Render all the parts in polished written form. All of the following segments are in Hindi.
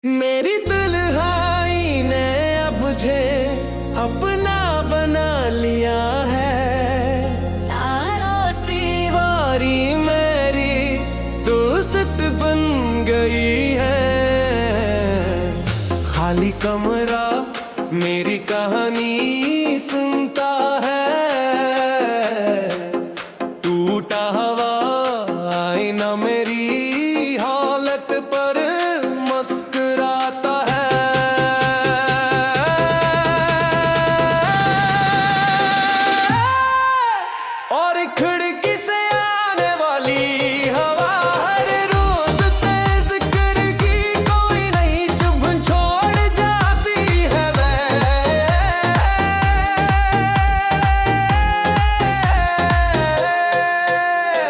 मेरी दुल्हाई ने अब मुझे अपना बना लिया है। सारी वारी मेरी दोस्त बन गई है। खाली कमरा मेरी कहानी सुनता है। टूटा हवा आईना मेरी हालत पर मुस्कुराता है। और खिड़की से आने वाली हवा हर रोज तेज करके कोई नई चुभन छोड़ जाती है।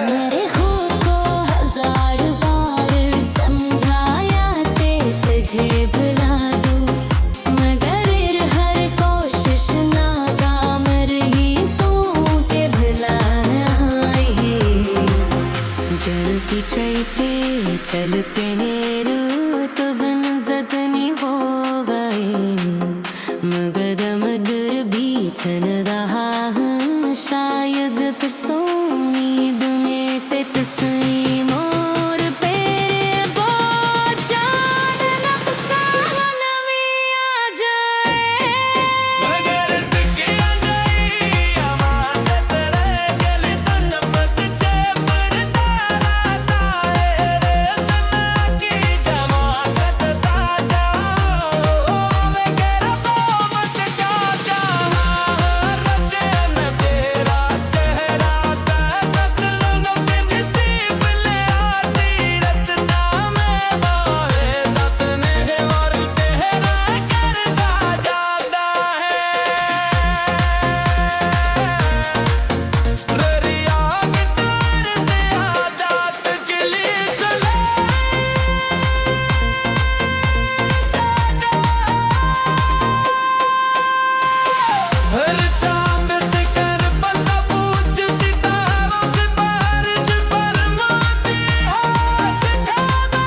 मेरे खुद को हजार बार समझाया ते तुझे भुला दूं, मगर हर कोशिश नाकाम रही तू के भुलाए। जलती चलते चलते नेरू तुबन जतनी हो गए, मगर मगर भी थन रहा हूं शायद पिसोनी दुने पे पिसई मोर पे बहुत जान न पिसान भी आ जाए। मगर तुके गई आवाज़ रह गली तन पत छे पर तारा रे तना की जमात ताजा वे केरा तो मत का जहां रशे में तेरा चेहरा तक लो के नसीब ले आती रत्ना में बाहे सतने और तेरा करता जाता है। रिया की तार से आदत चली चले हर चांद से कर बंदा पूछ सितारों से बारिश बरमाती है। सिखाना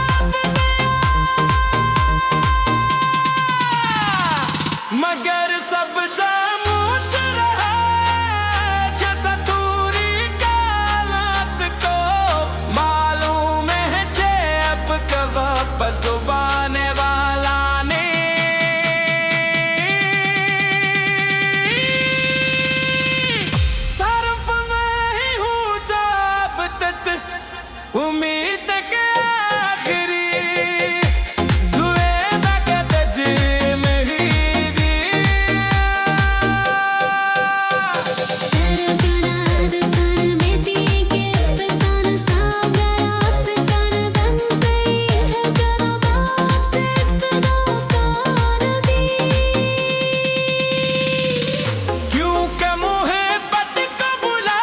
मगर सब खामोश रहा जैसा दूरी का हालात को मालूम है जे अब कब वापस आने वाला सर्फ मैं ही हूँ जो अब तक उम्मीद के आखिरी सुए बकत जी मेरी तेरे बिना दसन बेती के पसान सागरास कर बन गई है करो बाप से फिदा कर दी। क्योंकि मोहब्बत को बुला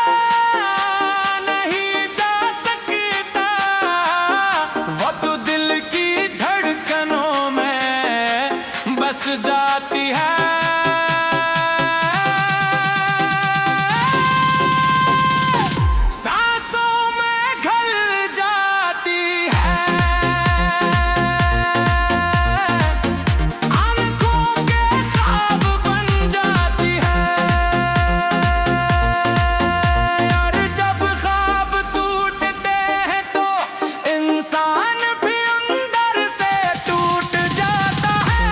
नहीं जा सकता। वो तो दिल की धड़कनों में बस जाती है। सांसों में घुल जाती है। आंखों के ख्वाब बन जाती है। और जब ख्वाब टूटते हैं तो इंसान भी अंदर से टूट जाता है।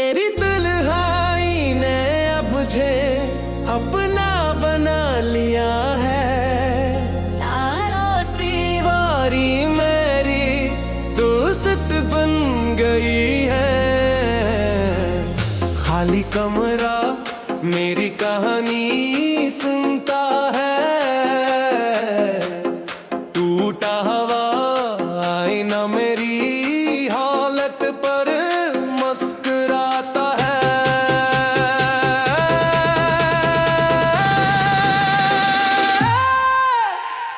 मेरी दुल्हाई ने अब मुझे अपना बना लिया है। सारों बारी मेरी दोस्त बन गई है। खाली कमरा मेरी कहानी सुनता है। टूटा हवा आईना मेरी हालत पर मुस्कुराता है।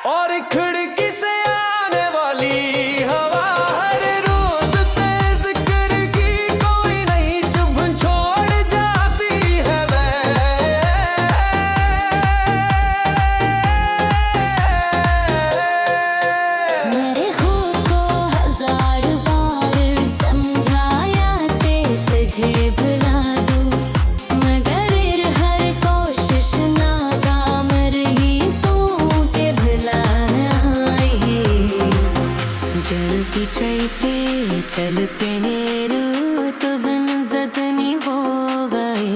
और खिड़की से आने वाली हवा हर रोज तेज करके कोई नहीं चुभ छोड़ जाती है मेरे खुद को हजार बार समझाया ते तुझे भुला दूं, मगर हर कोशिश नाकाम रही तू के भुलाना ही। जल्दी चलते चलते नेरू तो बन जतनी हो गए,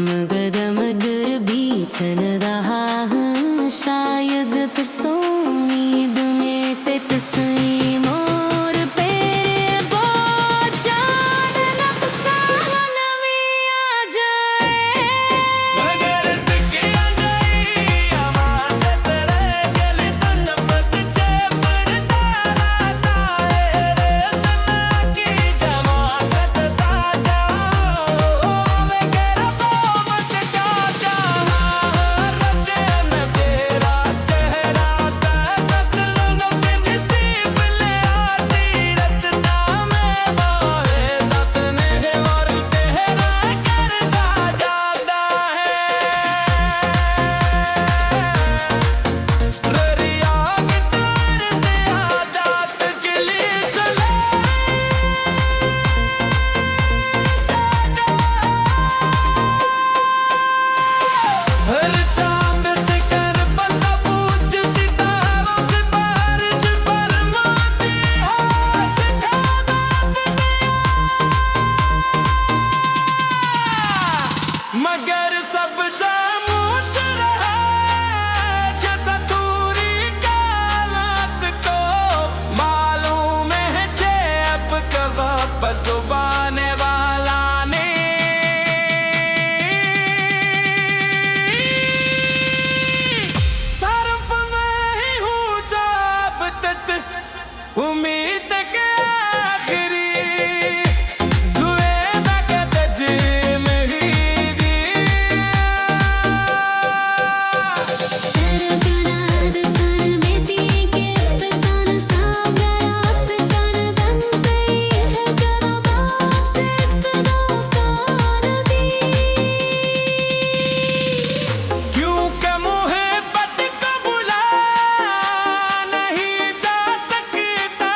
मगदम गर भी चल रहा हूँ शायद फिर सोनी दुनिया पे तस्वीर मोर पेरे बहुत जान नफसान में आ जाए। मगर तुके आ गई आवाज़ तेरे गले तो नमक चे पड़ता रहता है रे। तना की जमात ताजा वे केरा मोहब्बत का जहां रशे में तेरा चेहरा तक लोगों के नसीब ले आती रत्ना में बाहे सतने और तेरा करता जाता है। ररिया की दूर से आदत चली चले हर चांद से कर बंदा पूछ सितारों से बारिश बरमाती है। मगर सब खामोश रहा जैसा दूरी का हालात को मालूम है जे अब कब वापस आने वाला सरफ मैं ही हूँ जो अब तक उम्मीद के आखिरी सुए तक तजीम ही दी। तरकना दसन बेती के अफसान साबरास कन दम गई है करो बाप से फदाकार दी। क्योंकि मोहब्बत को बुला नहीं जा सकता,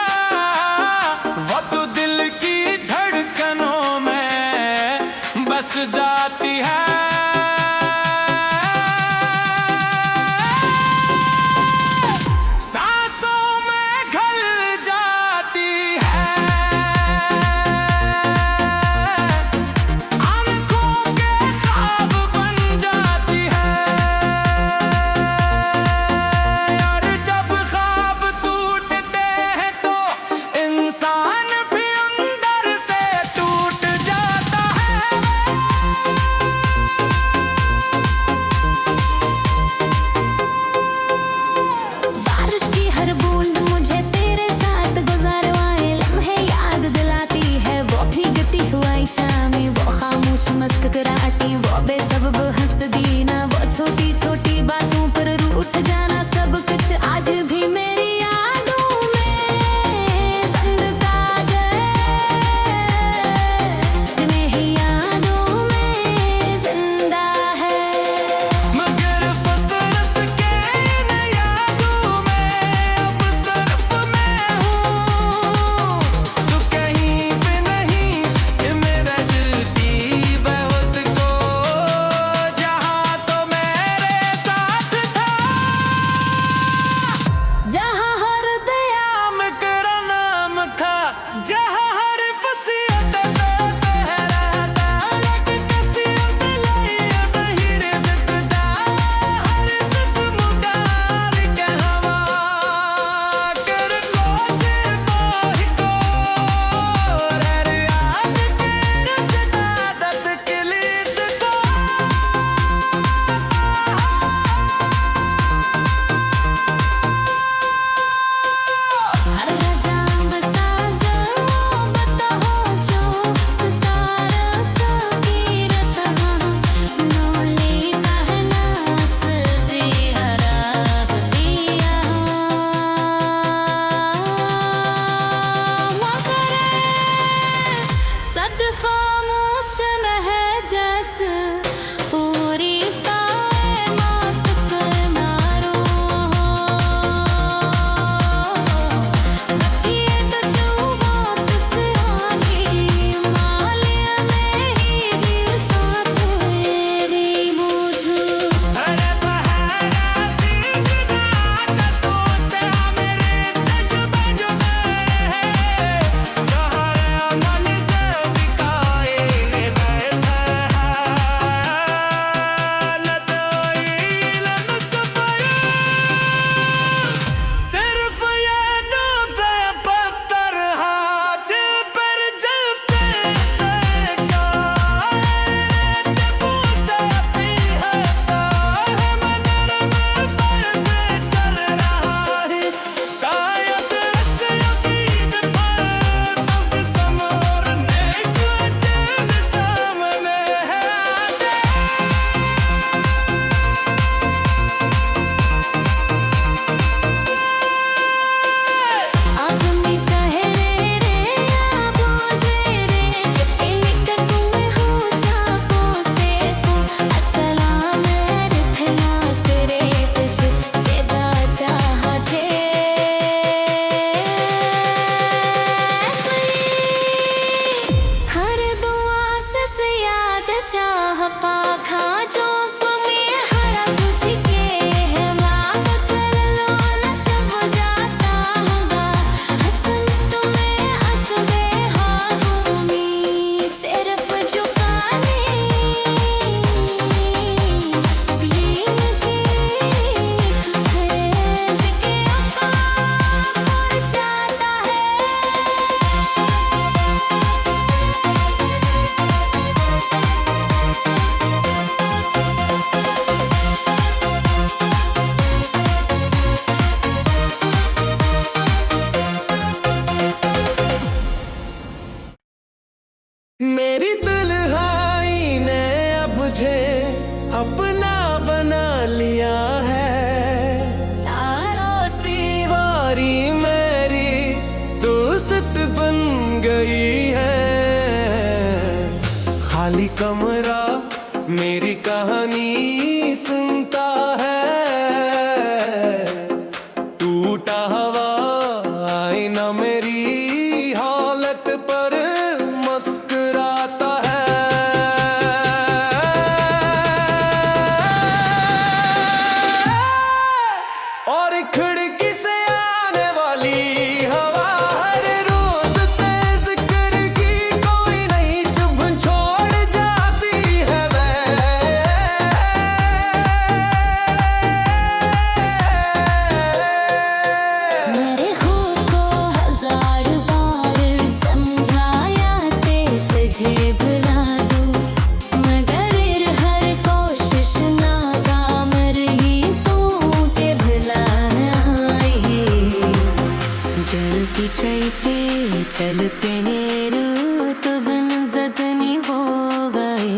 वो तो दिल की धड़कनों में बस जाती है। सांसों में घुल जाती है। आंखों के ख्वाब बन जाती है। और जब ख्वाब टूटते हैं तो इंसान भी अंदर से टूट जाता है। बारिश की हर बूंद मुझे तेरे साथ गुजारवाए लम्हे याद दिलाती है। वो भीगती हुई शामी, वो खामोश मुस्कुराहटें, वो बेसबब हंस देना, वो छोटी छोटी बातों पर रूठ जाना, सब कुछ आज भी मेरी यादों में जिंदा है। मेरी यादों में जिंदा है। मगर फसरस के इन यादों में अब सिर्फ मैं हूँ। तू कहीं पे नहीं ये मेरा जलती बहुत को जहाँ तो मेरे साथ था। मेरी दुल्हाई ने अब मुझे अपना बना लिया है। सारों वारी मेरी दोस्त बन गई है। खाली कमरा मेरी कहानी सुनता है। टूटा हवा आईना मेरी हालत पर मुस्कुराता है। और खिड़की से आने वाली हवा हर रोज तेज करके कोई नहीं चुभ छोड़ जाती है मेरे खूब को 1000 बार समझाया ते तुझे भुला दूं, मगर हर कोशिश नाकाम रही तू के भुलाए। जलती चलते चलते रूत बन जतनी हो गए,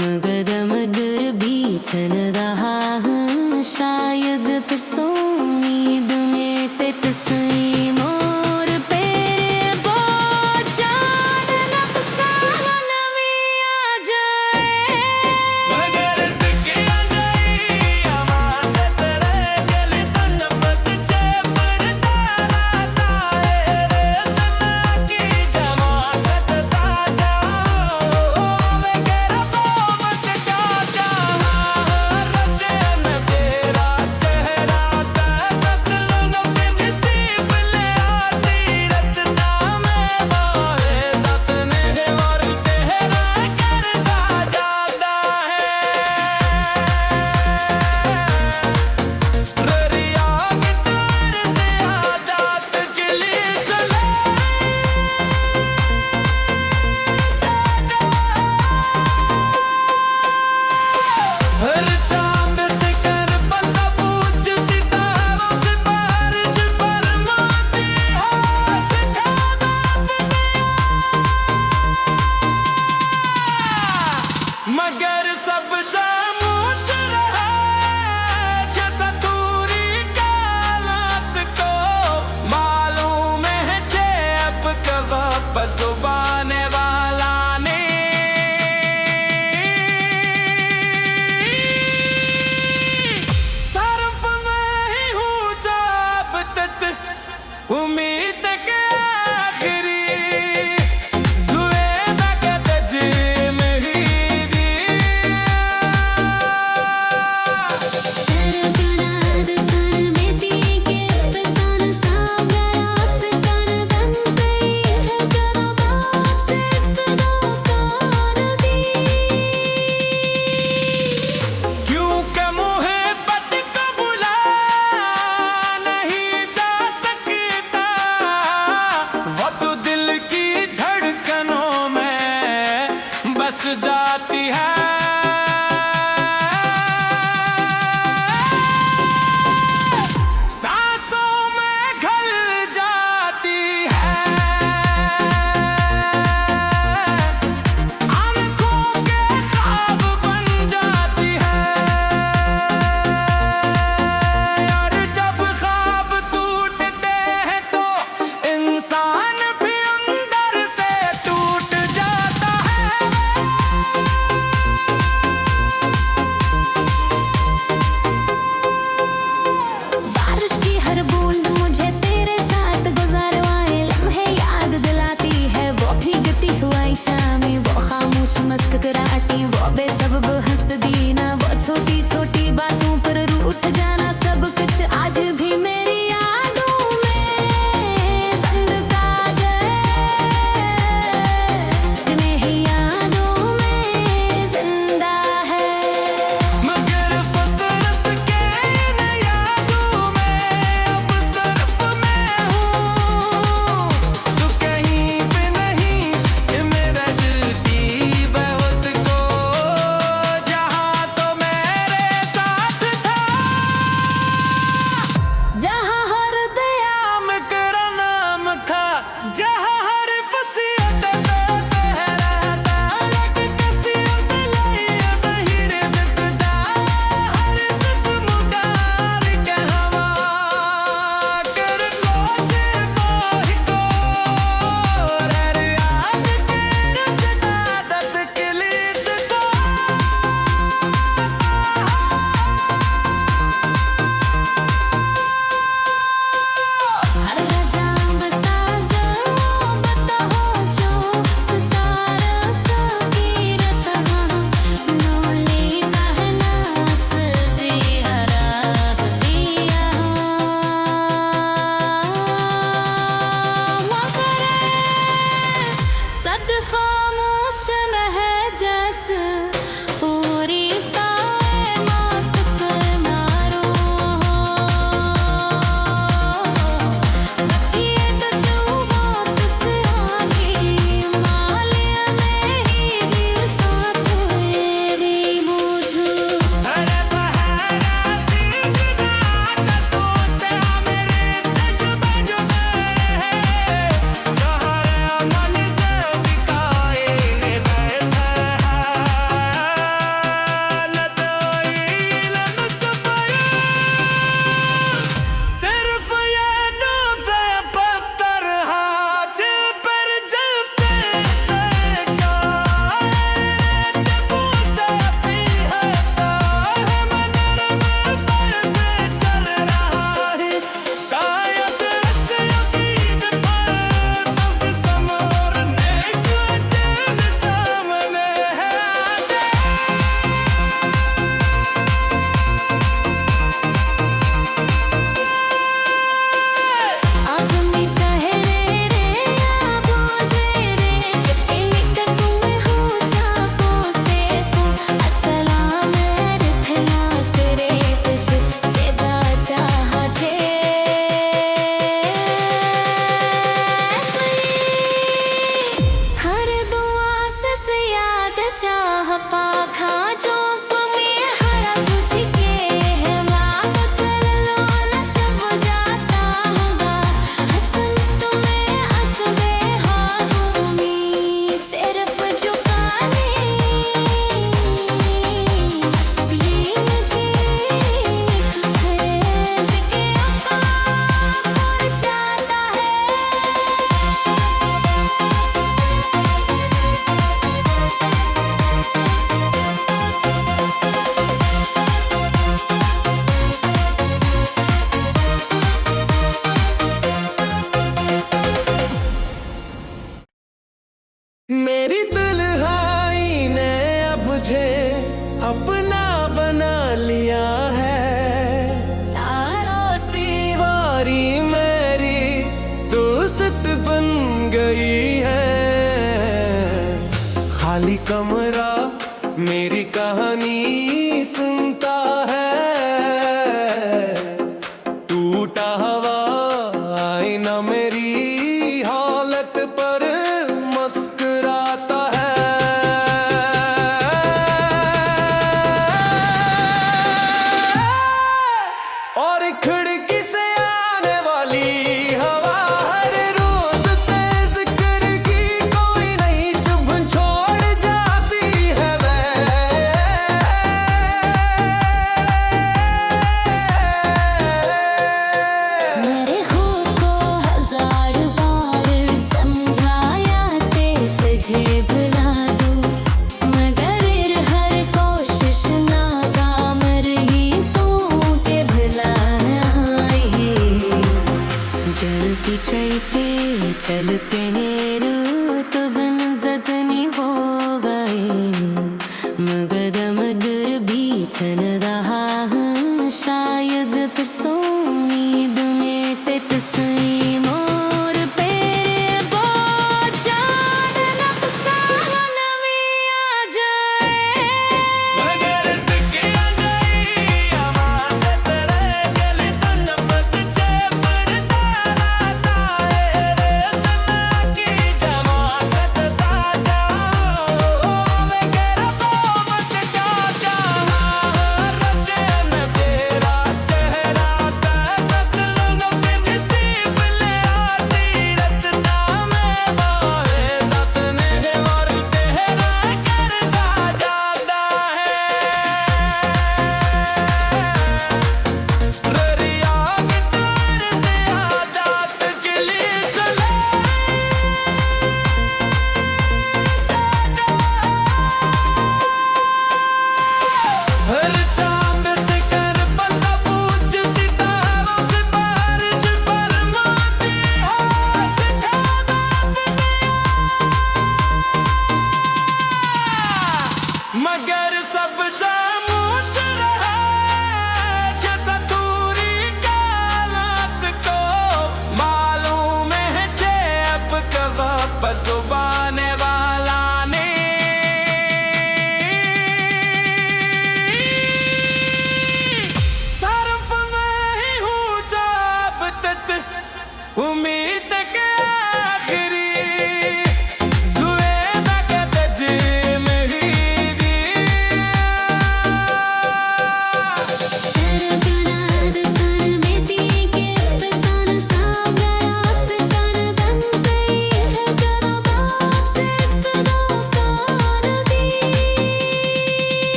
मगर मगर भी थन रहा हूँ शायद फिर सोनी दुने पे तसई मोर पे बहुत जान नक्शा नवी आ जाए। मगर तकिया गई आवाज़ तेरे दिल तन पत चे पड़ता रहता है रे तना की जमाजत ताजा वे केरा बोमत का चाहा रशे में तेरा चेहरा कत्ल न नसीब ले आती रत्ना में बाहे सतने और तेरा करता जाता है। ररिया गिटार से आदत चली चले हर चांद से कर बंदा पूछ सितारों से बारिश बरमाती है। सिखा मगर सब खामोश रहा जैसा दूरी का हालात को मालूम है जे अब कब वापस आने वाला नहीं। सरफ मैं ही हूँ जब तक उम्मीद के आखिरी जुएदा के तजी में ही दी। तरकनाद सन बेती के पसान सावरास कन बन गई है करो बाप से फिदा कर दी। क्योंकि मुहब्बत को बुला नहीं जा सकता, वो तो दिल की धड़कनों में बस जाती है। सांसों में घुल जाती है, आंखों के ख्वाब बन जाती है। और जब ख्वाब टूटते हैं तो इंसान भी अंदर से टूट जाता है। बारिश की हर बूंद मुझे तेरे साथ गुजारवाए लम्हे याद दिलाती है। वो भीगती हुई शामें, वो खामोश मुस्कुराहटें, वो बेसबब हंसदी ना, वो छोटी छोटी बातों पर रूठ जाना, सब कुछ आज भी मेरी यादों में जिंदा है, मेरी यादों में जिंदा है। मगर फसरस के इन यादों में अब सिर्फ मैं हूँ। तू कहीं पे नहीं ये मेरा जलती बहुत को जहाँ तो मेरे साथ था। खामोश है जैसे पूरी ताए मात करना रो ये तो जो बात से आगे मालिया नहीं साथ मेरी मुझे अरे बहरा सीखना कसों से मेरे सच बज गए जहर मन से बिकाए बैठे न तो इल्म सफर सिर्फ ये डूबे पत्थर हाथ पर जलते से क्या फूसे पी है मनर पर से चल रहा है शायद रस्सियों की पर तब समोरने को चैन सामने है आदमी कहे रे आबो से रे इलिक तुम हो जापो से तू अतला मेरे थला करे तुझ से बाचाह छे हर दुआ से याद चाह पाखा जो में हरा तुझ के है माफ कर लो न जब जाता होगा हसन तुम्हें हंसबे हाथों सिर्फ झुकाने प्लीज के खरीद के अपना पर जाता है मेरी दुल्हाई ने अब मुझे अपना बना लिया है दीवारी मेरी दोस्त बन गई है खाली कमरा मेरी कहानी सुनता है टूटा हवा आईना मेरी हालत पर मुस्कुराता है और खिड़की से आने वाली हवा हर रोज तेज करके कोई नहीं चुभ छोड़ जाती है मेरे खुद को हजार बार समझाया ते तुझे भुला दूं मगर हर कोशिश नाकाम रही तू के भुलाए जल्दी चलते चलते रूत बन जतनी हो गए मगर मगर भी थन रहा हूँ शायद फिर सोनी दुने पे तसई मोर पे बहुत जान नक्शा नवी आ जाए मगर तुके आ गई आवाज़ तेरे दिल तन पत छे पर तारा ताए रे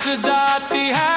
बस जाती है।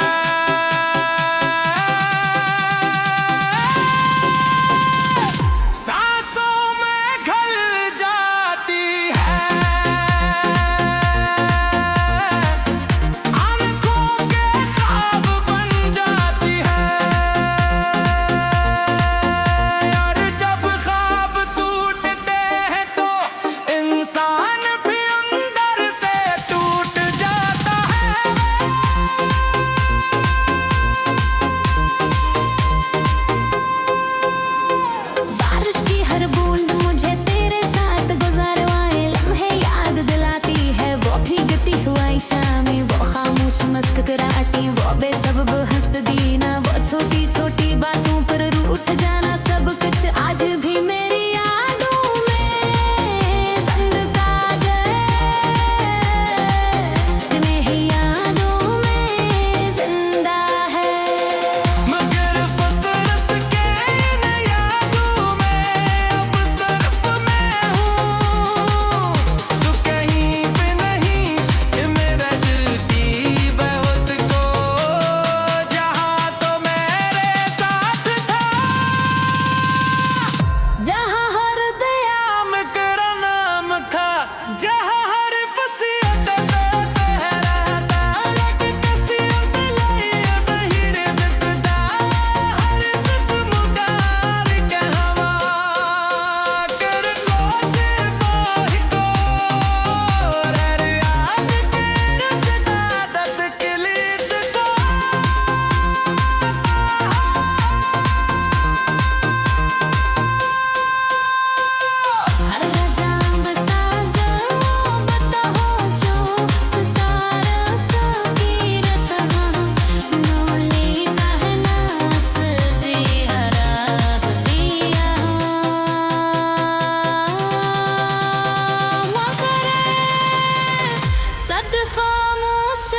मुस्कुराहटें वो बेसब्ब हंसदी ना, वो छोटी छोटी बातों पर रूठ जाना, सब कुछ आज भी मेरी यादों में जिंदा मेरी यादों में जिंदा है। मगर फसरस के इन यादों में अब सिर्फ मैं हूँ, तू कहीं पे नहीं, ये मेरा दिल की जहाँ हर दया में तेरा नाम था, जहाँ हर फसीयत रहता, कसीयत लैयत ही रिज़्क़दा, हर रिज़्क़ मुदार के हवा कर खोजे बाही को, रह याद के रज़दादत के लिए को। Sad famosh